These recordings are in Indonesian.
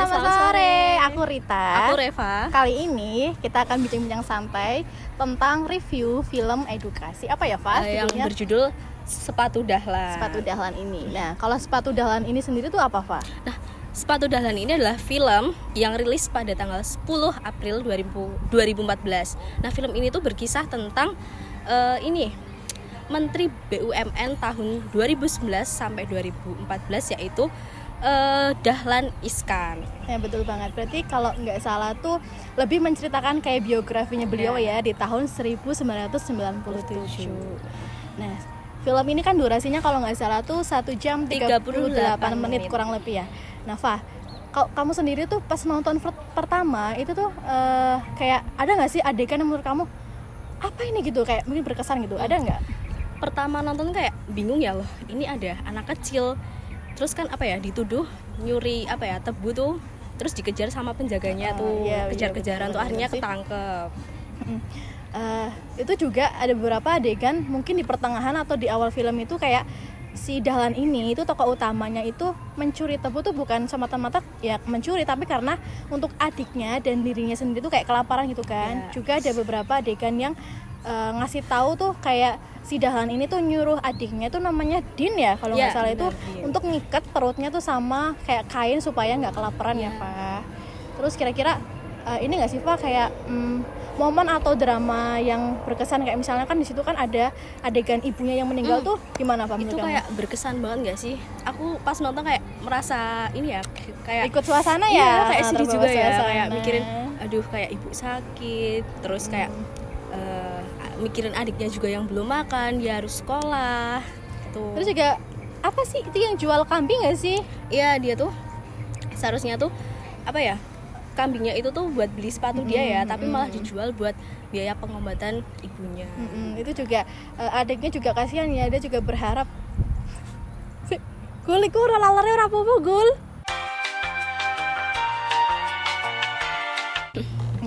selamat sore. Aku Rita. Aku Reva. Kali ini kita akan bincang-bincang santai tentang review film edukasi. Apa ya, Fa? Yang berjudul Sepatu Dahlan. Sepatu Dahlan ini. Nah, kalau Sepatu Dahlan ini sendiri tuh apa, Fa? Nah, Sepatu Dahlan ini adalah film yang rilis pada tanggal 10 April 2014. Nah, film ini tuh berkisah tentang Menteri BUMN tahun 2011 sampai 2014, yaitu Dahlan Iskan. Ya, betul banget. Berarti kalau nggak salah tuh lebih menceritakan kayak biografinya beliau ya di tahun 1997. Nah, film ini kan durasinya kalau nggak salah tuh 1 jam 38 menit kurang lebih ya. Nah, Fa, kamu sendiri tuh pas nonton pertama itu tuh kayak ada nggak sih adegan yang menurut kamu apa ini gitu, kayak mungkin berkesan gitu, ada nggak? Pertama nonton kayak bingung ya loh, ini ada anak kecil terus kan dituduh nyuri tebu tuh, terus dikejar sama penjaganya kejar-kejaran tuh, akhirnya ketangkep. Itu juga ada beberapa adegan mungkin di pertengahan atau di awal film itu kayak si Dahlan ini itu tokoh utamanya itu mencuri tebu tuh bukan semata-mata ya mencuri, tapi karena untuk adiknya dan dirinya sendiri tuh kayak kelaparan gitu kan. Juga ada beberapa adegan yang ngasih tahu tuh kayak si Dahlan ini tuh nyuruh adiknya tuh namanya Din ya kalau nggak salah, itu untuk ngikat perutnya tuh sama kayak kain supaya nggak kelaparan ya Pak. Terus kira-kira ini nggak sih Pak kayak momen atau drama yang berkesan, kayak misalnya kan di situ kan ada adegan ibunya yang meninggal tuh gimana Pak? Itu kayak berkesan banget nggak sih? Aku pas nonton kayak merasa ini ya, kayak ikut suasana ya, kayak sedih juga ya, suasana. Kayak mikirin aduh kayak ibu sakit, terus kayak mikirin adiknya juga yang belum makan, dia harus sekolah gitu. Terus juga apa sih itu yang jual kambing nggak sih? Iya, dia tuh seharusnya tuh kambingnya itu tuh buat beli sepatu dia ya, tapi malah dijual buat biaya pengobatan ibunya. Itu juga adiknya juga kasihan ya, dia juga berharap Gul iku ora lalare ora apa-apa Gul.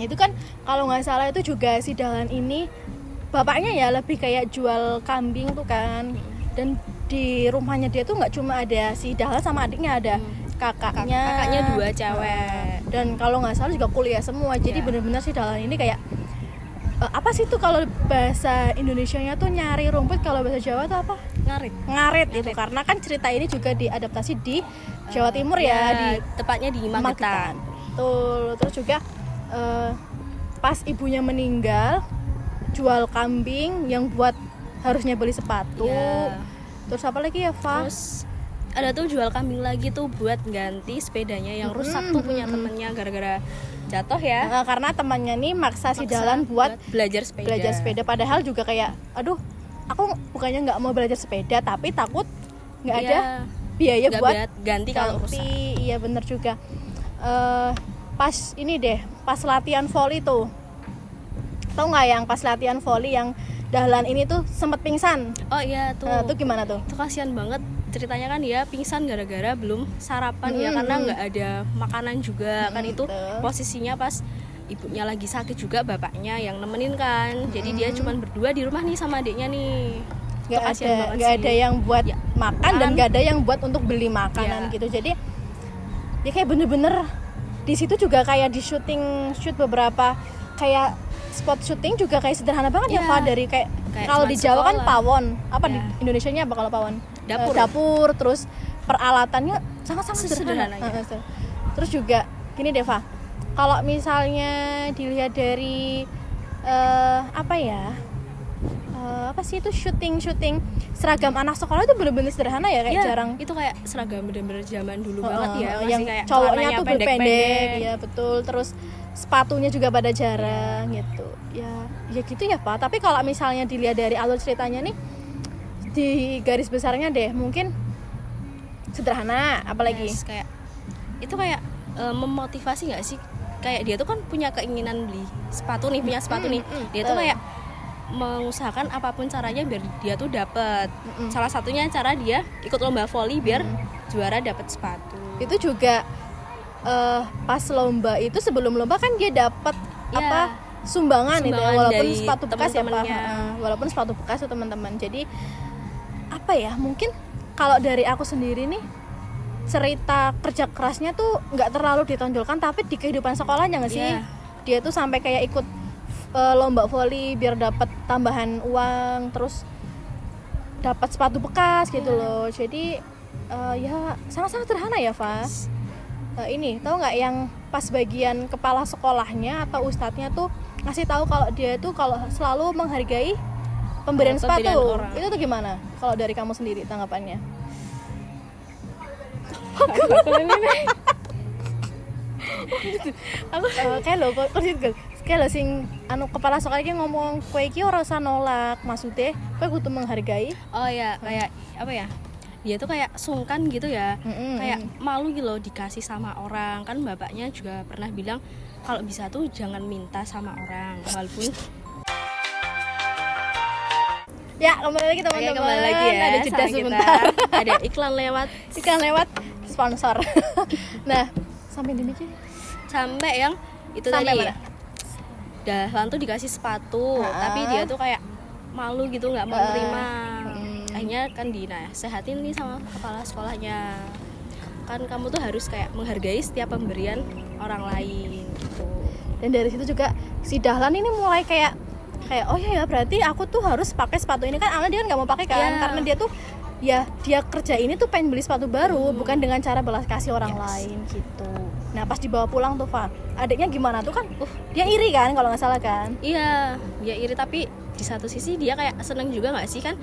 Itu kan kalau nggak salah itu juga si Dahlan ini bapaknya ya lebih kayak jual kambing tuh kan, dan di rumahnya dia tuh nggak cuma ada si Dahlan sama adiknya, ada kakaknya 2 cewek, dan kalau nggak salah juga kuliah semua. Jadi benar-benar si Dahlan ini kayak apa sih tuh kalau bahasa Indonesianya tuh nyari rumput, kalau bahasa Jawa tuh apa? Ngarit itu, karena kan cerita ini juga diadaptasi di Jawa Timur ya, tepatnya di Magetan. Tuh, terus juga pas ibunya meninggal jual kambing yang buat harusnya beli sepatu. Terus apa lagi ya, Fa? Terus ada tuh jual kambing lagi tuh buat ganti sepedanya yang rusak tuh punya temennya gara-gara jatuh ya. Karena temannya nih maksa si Dahlan buat belajar sepeda. Padahal juga kayak aduh, aku bukannya nggak mau belajar sepeda tapi takut nggak ada biaya buat ganti kalau rusak. Iya bener juga. Pas latihan volley tuh, tau nggak yang pas latihan volley yang Dahlan ini tuh sempet pingsan? Oh iya tuh. Tuh gimana tuh? Itu kasihan banget ceritanya kan, dia pingsan gara-gara belum sarapan ya, karena nggak ada makanan juga kan. Itu posisinya pas ibunya lagi sakit juga, bapaknya yang nemenin kan. Jadi dia cuma berdua di rumah nih sama adiknya nih. Nggak ada yang buat makan dan nggak ada yang buat untuk beli makanan gitu. Jadi dia kayak bener-bener di situ juga kayak di shoot beberapa kayak spot syuting juga kayak sederhana banget ya Pak, dari kayak kalau di Jawa kan pawon, di Indonesianya apa kalau pawon? Dapur, terus peralatannya sangat-sangat sederhana. Terus juga gini deh Pak, kalau misalnya dilihat dari apa sih itu syuting seragam anak sekolah itu bener-bener sederhana ya, kayak jarang. Itu kayak seragam bener-bener zaman dulu banget ya, masih yang kayak cowoknya tuh pendek-pendek. Ya betul. Terus sepatunya juga pada jarang gitu ya gitu ya Pak. Tapi kalau misalnya dilihat dari alur ceritanya nih, di garis besarnya deh mungkin sederhana, apalagi kayak memotivasi nggak sih, kayak dia tuh kan punya keinginan beli sepatu nih, dia tuh kayak mengusahakan apapun caranya biar dia tuh dapat. Salah satunya cara dia ikut lomba volley biar juara dapat sepatu. Itu juga pas lomba itu, sebelum lomba kan dia dapat sumbangan itu ya, walaupun sepatu bekas ya Pak. Walaupun sepatu bekas tuh teman-teman. Jadi mungkin kalau dari aku sendiri nih cerita kerja kerasnya tuh nggak terlalu ditonjolkan, tapi di kehidupan sekolahnya nggak sih? Iya. Dia tuh sampai kayak ikut lomba voli biar dapat tambahan uang, terus dapat sepatu bekas gitu loh. Jadi ya sangat-sangat sederhana ya, Fa. Ini tahu nggak yang pas bagian kepala sekolahnya atau ustadznya tuh ngasih tahu kalau dia tuh kalau selalu menghargai pemberian sepatu. orang. Itu tuh gimana? Kalau dari kamu sendiri tanggapannya? Kayak lo kayak lo sing anu kepala sekolah iki ngomong kowe iki ora usah nolak, maksudnya kowe kudu menghargai. Oh ya, kayak apa ya? Dia tuh kayak sungkan gitu ya. Kayak malu gitu loh dikasih sama orang. Kan bapaknya juga pernah bilang kalau bisa tuh jangan minta sama orang walaupun. Ya, kembali lagi teman-teman. Kembali lagi ya. Ada jeda sama sebentar. kita. Ada iklan lewat Sponsor. Nah, sampai di mana? sampai yang itu Sampai tadi. mana? Dahlan tuh dikasih sepatu, tapi dia tuh kayak malu gitu, nggak mau terima. Akhirnya kan dinasehatin nih sama kepala sekolahnya. Kan kamu tuh harus kayak menghargai setiap pemberian orang lain gitu. Dan dari situ juga si Dahlan ini mulai kayak oh ya berarti aku tuh harus pakai sepatu ini kan, awalnya dia kan nggak mau pakai kan, Yeah. karena dia tuh ya dia kerja ini tuh pengen beli sepatu baru, bukan dengan cara belas kasih orang lain gitu. Nah pas dibawa pulang tuh Fa, adiknya gimana tuh kan, dia iri kan kalau nggak salah kan? Iya, dia iri tapi di satu sisi dia kayak seneng juga nggak sih, kan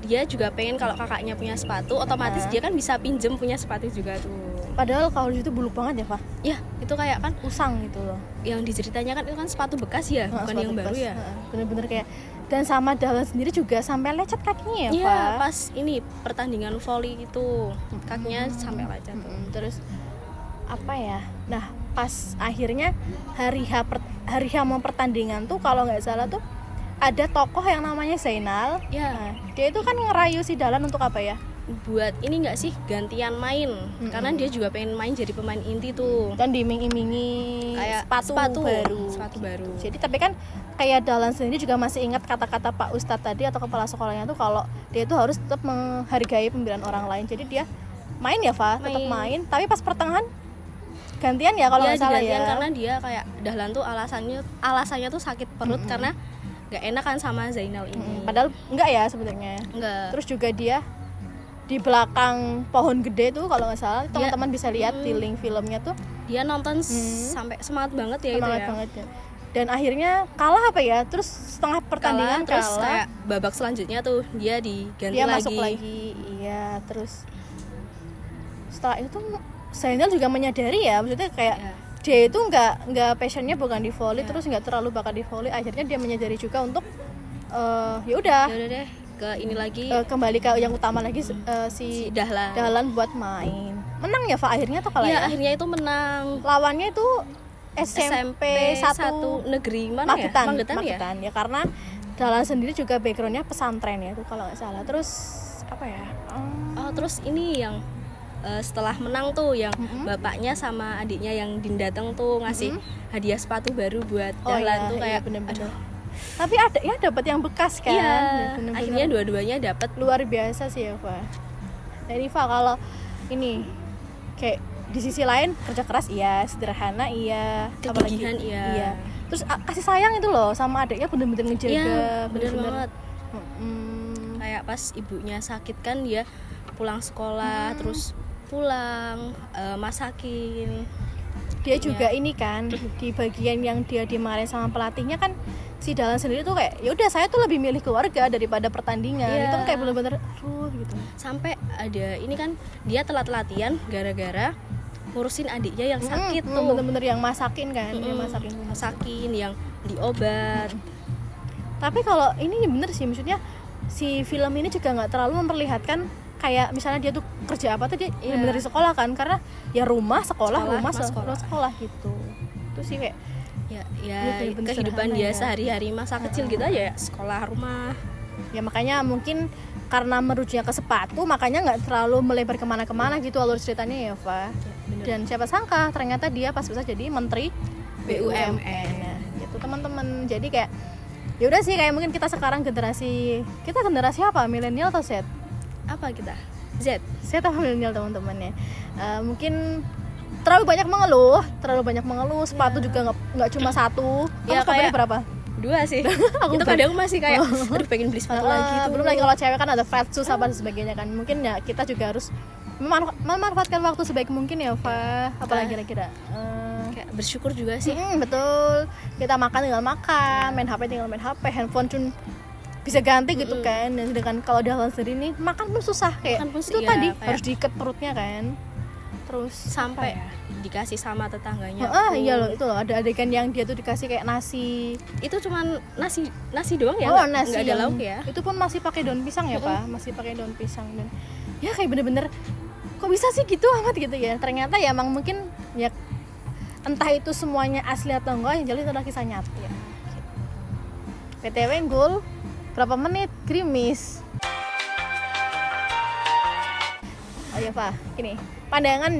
dia juga pengen kalau kakaknya punya sepatu, otomatis dia kan bisa pinjem punya sepatu juga tuh. Padahal kalau itu buluk banget ya Fa, Ya itu kayak kan usang gitu loh. yang diceritanya kan itu kan sepatu bekas ya, bukan Sepatu yang baru bekas. ya. Bener-bener kayak, dan sama Dahlan sendiri juga sampai lecet kakinya ya Iya, Fa. pas ini pertandingan volley itu kakinya sampai lecet tuh. Terus apa ya, nah pas akhirnya hari H mau pertandingan tuh kalau nggak salah tuh ada tokoh yang namanya Zainal. Ya, Nah, dia itu kan ngerayu si Dahlan untuk apa ya, buat ini nggak sih gantian main, karena dia juga pengen main jadi pemain inti tuh. dan diiming-imingi Kayak sepatu baru. Jadi tapi kan kayak Dahlan sendiri juga masih ingat kata-kata Pak Ustadz tadi atau kepala sekolahnya tuh kalau dia itu harus tetap menghargai pemberian orang lain. Jadi dia main ya Fa, tetap main, tapi pas pertengahan gantian ya kalau Iya, nggak salah digantian ya. karena dia kayak Dahlan tuh alasannya tuh sakit perut karena nggak enak kan sama Zainal ini. Padahal enggak ya sebenarnya. Enggak. Terus juga dia di belakang pohon gede tuh kalau nggak salah teman-teman bisa lihat di link filmnya tuh Dia nonton sampai semangat banget ya itu semangat ya. banget ya. Dan akhirnya kalah apa ya? Terus setengah pertandingan Terus kalah. kayak babak selanjutnya tuh dia diganti Dia lagi. masuk lagi. Iya, terus setelah itu Zainal juga menyadari ya, maksudnya kayak Iya. dia itu nggak passionnya bukan di volley, terus nggak terlalu bakat di volley. Akhirnya dia menyadari juga untuk ya udah Ya udah deh, ke ini lagi kembali ke yang utama lagi si Dahlan. Dahlan buat main. Menang ya Fa akhirnya tuh kalau Iya, ya. akhirnya itu menang. Lawannya itu SMP 1 negeri mana Magetan, ya? Magetan ya, karena Dahlan sendiri juga backgroundnya pesantren ya tuh kalau nggak salah. Terus apa ya? Oh, terus ini yang setelah menang tuh yang bapaknya sama adiknya yang datang tuh ngasih hadiah sepatu baru buat Dahlan tuh kayak bener-bener. aduh. Tapi ada ya dapat yang bekas kan. Iya, Bener-bener akhirnya dua-duanya dapat. luar biasa sih ya Fa. Jadi Fa kalau ini kayak di sisi lain kerja keras iya, sederhana iya, Kegigihan iya. Terus kasih sayang itu loh sama adiknya bener-bener ngejaga. Iya, bener bener-bener. banget. Kayak pas ibunya sakit kan dia pulang sekolah terus pulang masakin. Dia juga ini kan di bagian yang dia dimarahin sama pelatihnya kan, si Dahlan sendiri tuh kayak ya udah saya tuh lebih milih keluarga daripada pertandingan. Iya. Itu kayak bener-bener gitu. Sampai ada ini kan dia telat latihan gara-gara ngurusin adiknya yang sakit tuh. Bener-bener yang masakin kan, yang Masakin, yang diobat. Tapi kalau ini bener sih, maksudnya si film ini juga nggak terlalu memperlihatkan kayak misalnya dia tuh kerja apa tuh dia bener di sekolah kan, karena ya rumah sekolah sekolah gitu. Itu sih kayak Ya bener-bener kehidupan sederhana dia ya. sehari-hari masa kecil gitu aja ya, sekolah, rumah. ya makanya mungkin karena merujuknya ke sepatu makanya nggak terlalu melebar kemana-kemana gitu alur ceritanya ya Fa. Dan siapa sangka ternyata dia pas besar jadi menteri BUMN. Nah, gitu teman-teman. Jadi kayak ya udah sih, kayak mungkin kita sekarang generasi apa, milenial atau Z? Apa kita? Z. Z apa milenial teman-temannya? Mungkin terlalu banyak mengeluh, sepatu juga nggak cuma satu. Kamu Ya, sepatunya kayak berapa? 2 sih. Aku Itu kadang masih kayak aduh pengen beli sepatu lagi tuh. Belum lagi kalau cewek kan ada flat shoes apa dan sebagainya kan. Mungkin ya kita juga harus memanfaatkan waktu sebaik mungkin ya, Fa. Apalagi kira-kira? Kayak bersyukur juga sih. Betul. Kita makan tinggal makan, main HP tinggal main HP, handphone cun bisa ganti gitu kan. Dan sedangkan kalau dalam sendiri nih makan pun susah kayak Makan pun itu iya, tadi kayak- harus diikat perutnya kan. Terus Sampai apa ya? dikasih sama tetangganya. Iya loh, itu loh ada adegan yang dia tuh dikasih kayak nasi. Itu cuman nasi doang ya, Nasi nggak ada yang- lauk ya. Itu pun masih pakai daun pisang ya, Pak. Masih pakai daun pisang dan ya kayak bener-bener kok bisa sih gitu amat gitu ya. Ternyata ya emang mungkin ya entah itu semuanya asli atau enggak, yang jelas itu adalah kisah nyata ya. PTW Gul, berapa menit? Gerimis. Oh iya, Pak. Gini, pandangan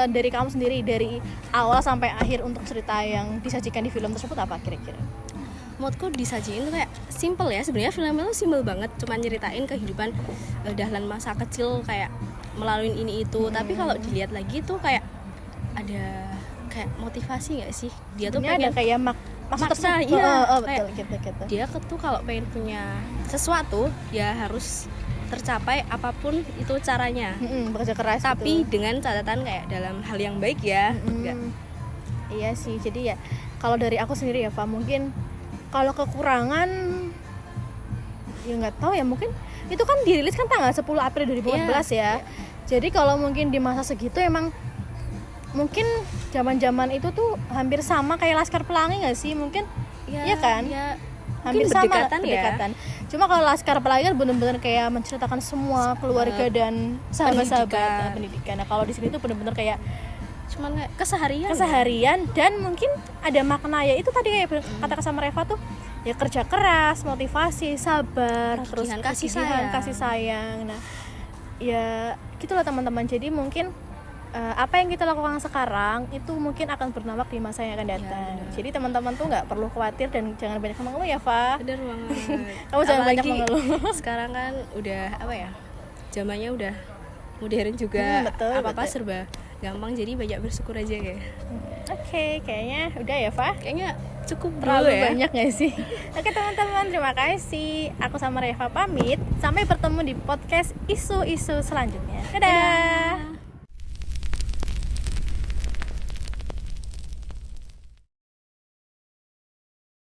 dari kamu sendiri dari awal sampai akhir untuk cerita yang disajikan di film tersebut apa kira-kira? Menurutku disajiin tuh kayak simple ya, sebenarnya filmnya tuh simple banget, cuma nyeritain kehidupan Dahlan masa kecil kayak melalui ini itu. Tapi kalau dilihat lagi tuh kayak ada kayak motivasi nggak sih, dia tuh Sebenarnya pengen ada kayak maksud maksa, tersebut. iya. Betul Kayak gitu. dia tuh kalau pengen punya sesuatu ya harus tercapai apapun itu caranya, Bekerja keras tapi gitu. dengan catatan kayak dalam hal yang baik ya. Nggak- Iya sih, jadi ya kalau dari aku sendiri ya Pak, mungkin kalau kekurangan ya nggak tahu ya, mungkin itu kan dirilis kan tanggal 10 April 2014 ya. Jadi kalau mungkin di masa segitu emang mungkin zaman-zaman itu tuh hampir sama kayak Laskar Pelangi nggak sih? Mungkin iya kan? ya, hampir mungkin sama berdekatan ya. berdekatan. Cuma kalau Laskar Pelangi kan benar-benar kayak menceritakan semua keluarga dan sahabat-sahabat pendidikan. Nah, kalau di sini tuh benar-benar kayak cuman kayak keseharian. keseharian dan mungkin ada makna ya itu tadi kayak kata sama Reva tuh ya kerja keras, motivasi, sabar, terus Kegigihan, kasih sayang. Nah, ya gitulah teman-teman. Jadi mungkin apa yang kita lakukan sekarang itu mungkin akan berdampak di masa yang akan datang. benar. Jadi teman-teman tuh nggak perlu khawatir dan jangan banyak mengeluh ya, Fa. Bener banget. Kamu jangan banyak Apalagi mengeluh. sekarang kan udah apa ya, zamannya udah modern juga, Betul, apa-apa betul. serba gampang, jadi banyak bersyukur aja kayak. Oke, kayaknya udah ya, Fa. Kayaknya cukup dulu Terlalu ya. banyak gak sih? Oke teman-teman, terima kasih. Aku sama Reva pamit. Sampai bertemu di podcast isu-isu selanjutnya. Dadah.